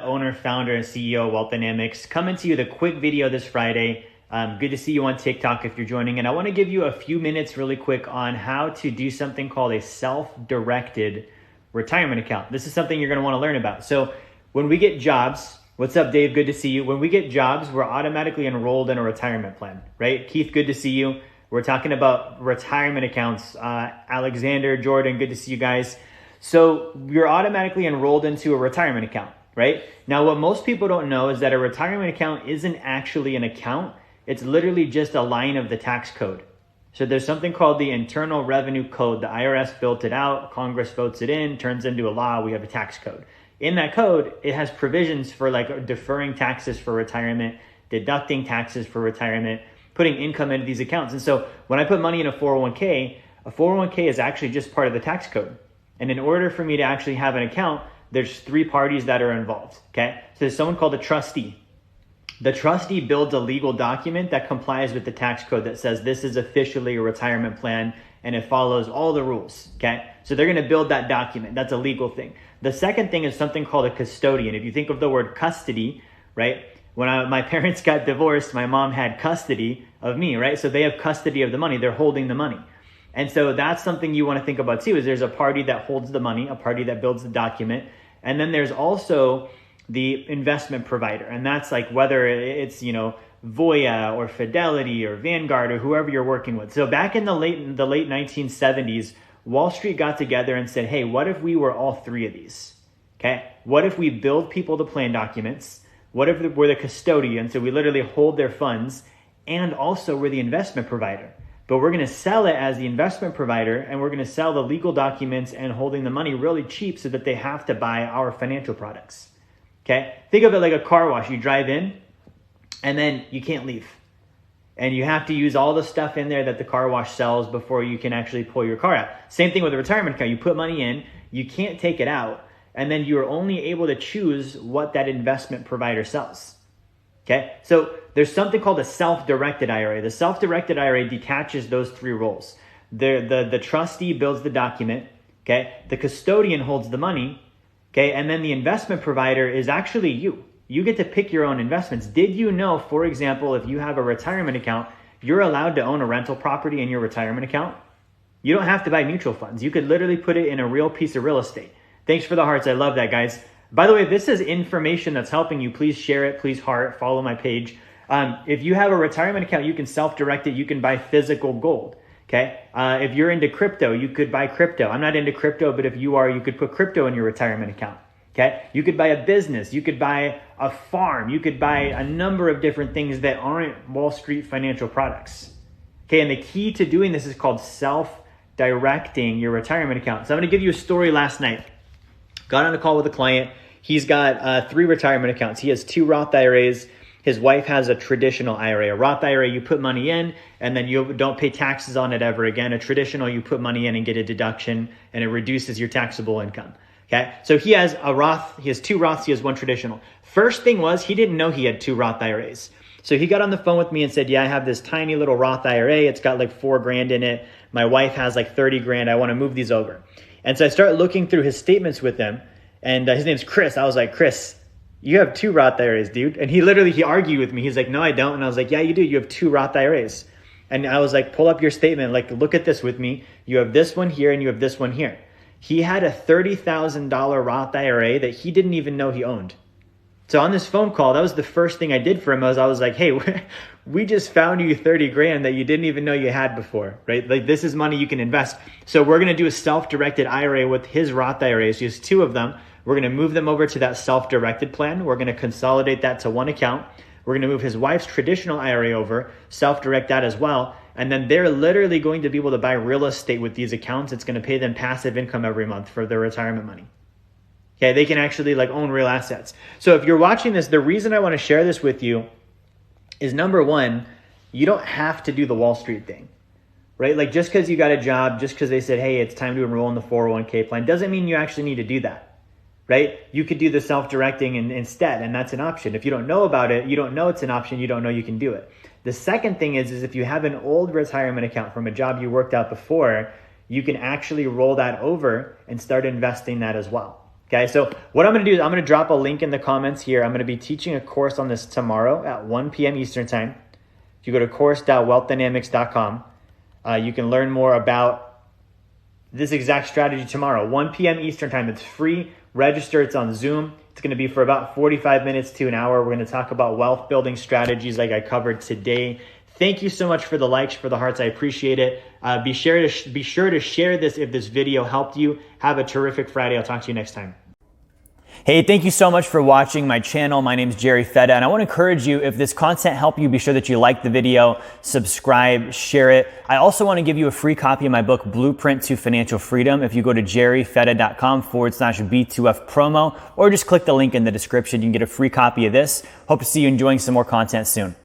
Owner, founder, and CEO of Wealth Dynamics, coming to you with a quick video this Friday. Good to see you on TikTok if you're joining. And I want to give you a few minutes really quick on how to do something called a self-directed retirement account. This is something you're going to want to learn about. So when we get jobs, what's up, Dave? Good to see you. When we get jobs, we're automatically enrolled in a retirement plan, right? Keith, good to see you. We're talking about retirement accounts. Alexander, Jordan, good to see you guys. So you're automatically enrolled into a retirement account, right? Now, what most people don't know is that a retirement account isn't actually an account. It's literally just a line of the tax code. So there's something called the Internal Revenue Code. The IRS built it out, Congress votes it in, turns into a law, we have a tax code. In that code, it has provisions for like deferring taxes for retirement, deducting taxes for retirement, putting income into these accounts. And so when I put money in a 401k is actually just part of the tax code. And in order for me to actually have an account, there's three parties that are involved, okay? So there's someone called a trustee. The trustee builds a legal document that complies with the tax code that says this is officially a retirement plan and it follows all the rules, okay? So they're gonna build that document. That's a legal thing. The second thing is something called a custodian. If you think of the word custody, right? When my parents got divorced, my mom had custody of me, right? So they have custody of the money. They're holding the money. And so that's something you want to think about too, is there's a party that holds the money, a party that builds the document. And then there's also the investment provider. And that's like whether it's, Voya or Fidelity or Vanguard or whoever you're working with. So back in the late 1970s, Wall Street got together and said, hey, what if we were all three of these? Okay. What if we build people to plan documents? What if we're the custodian? So we literally hold their funds, and also we're the investment provider. But we're going to sell it as the investment provider, and we're going to sell the legal documents and holding the money really cheap so that they have to buy our financial products. Okay? Think of it like a car wash. You drive in and then you can't leave. And you have to use all the stuff in there that the car wash sells before you can actually pull your car out. Same thing with a retirement account. You put money in, you can't take it out, and then you're only able to choose what that investment provider sells. Okay, so there's something called a self-directed IRA. The self-directed IRA detaches those three roles. The trustee builds the document, okay? The custodian holds the money, okay? And then the investment provider is actually you. You get to pick your own investments. Did you know, for example, if you have a retirement account, you're allowed to own a rental property in your retirement account? You don't have to buy mutual funds. You could literally put it in a real piece of real estate. Thanks for the hearts. I love that, guys. By the way, if this is information that's helping you, please share it, please heart, follow my page. If you have a retirement account, you can self-direct it. You can buy physical gold, okay? If you're into crypto, you could buy crypto. I'm not into crypto, but if you are, you could put crypto in your retirement account, okay? You could buy a business. You could buy a farm. You could buy a number of different things that aren't Wall Street financial products, okay? And the key to doing this is called self-directing your retirement account. So I'm going to give you a story last night. Got on a call with a client. He's got 3 retirement accounts. He has 2 Roth IRAs. His wife has a traditional IRA. A Roth IRA, you put money in and then you don't pay taxes on it ever again. A traditional, you put money in and get a deduction and it reduces your taxable income. Okay. So he has a Roth, he has 2 Roths, he has 1 traditional. First thing was he didn't know he had 2 Roth IRAs. So he got on the phone with me and said, yeah, I have this tiny little Roth IRA. It's got like $4,000 in it. My wife has like $30,000. I want to move these over. And so I started looking through his statements with him, and his name's Chris. I was like, Chris, you have 2 Roth IRAs, dude. And he argued with me. He's like, no, I don't. And I was like, yeah, you do. You have 2 Roth IRAs. And I was like, pull up your statement. Like, look at this with me. You have this one here and you have this one here. He had a $30,000 Roth IRA that he didn't even know he owned. So on this phone call, that was the first thing I did for him. I was like, hey, we just found you $30,000 that you didn't even know you had before, right? Like, this is money you can invest. So we're going to do a self-directed IRA with his Roth IRAs. He has 2 of them. We're going to move them over to that self-directed plan. We're going to consolidate that to 1 account. We're going to move his wife's traditional IRA over, self-direct that as well. And then they're literally going to be able to buy real estate with these accounts. It's going to pay them passive income every month for their retirement money. Okay, they can actually like own real assets. So if you're watching this, the reason I want to share this with you is, number one, you don't have to do the Wall Street thing, right? Like, just because you got a job, just because they said, hey, it's time to enroll in the 401k plan, doesn't mean you actually need to do that, right? You could do the self-directing instead, and that's an option. If you don't know about it, you don't know it's an option, you don't know you can do it. The second thing is if you have an old retirement account from a job you worked out before, you can actually roll that over and start investing that as well. Okay, so what I'm going to do is I'm going to drop a link in the comments here. I'm going to be teaching a course on this tomorrow at 1 p.m. Eastern time. If you go to course.wealthdynamics.com, you can learn more about this exact strategy tomorrow, 1 p.m. Eastern time. It's free. Register. It's on Zoom. It's going to be for about 45 minutes to an hour. We're going to talk about wealth building strategies like I covered today. Thank you so much for the likes, for the hearts. I appreciate it. Be sure to share this if this video helped you. Have a terrific Friday. I'll talk to you next time. Hey, thank you so much for watching my channel. My name is Jerry Fetta, and I want to encourage you, if this content helped you, be sure that you like the video, subscribe, share it. I also want to give you a free copy of my book, Blueprint to Financial Freedom. If you go to jerryfetta.com/B2F promo, or just click the link in the description, you can get a free copy of this. Hope to see you enjoying some more content soon.